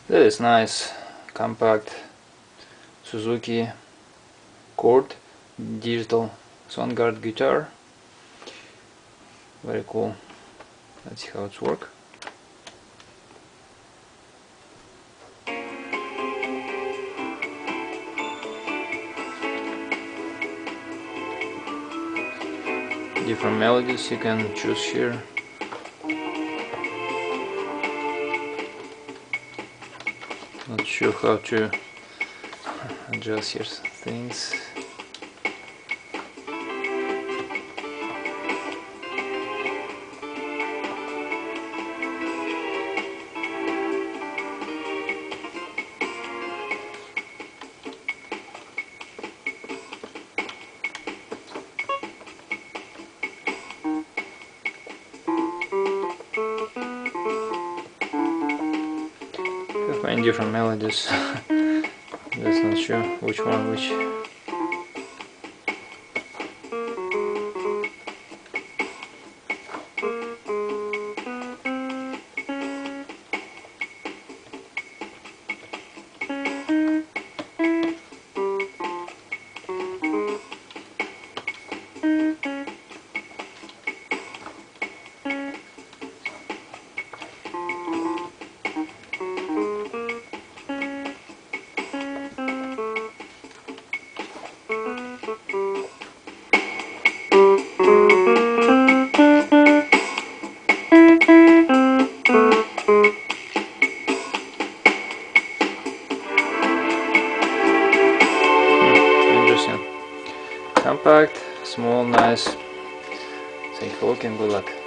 That is nice, compact Suzuki Chord digital Soundcard guitar. Very cool. Let's see how it's work. Different melodies you can choose here. Not sure how to adjust here things. Find different melodies. That's not sure which one which. Compact, small, nice. Take a look and good luck.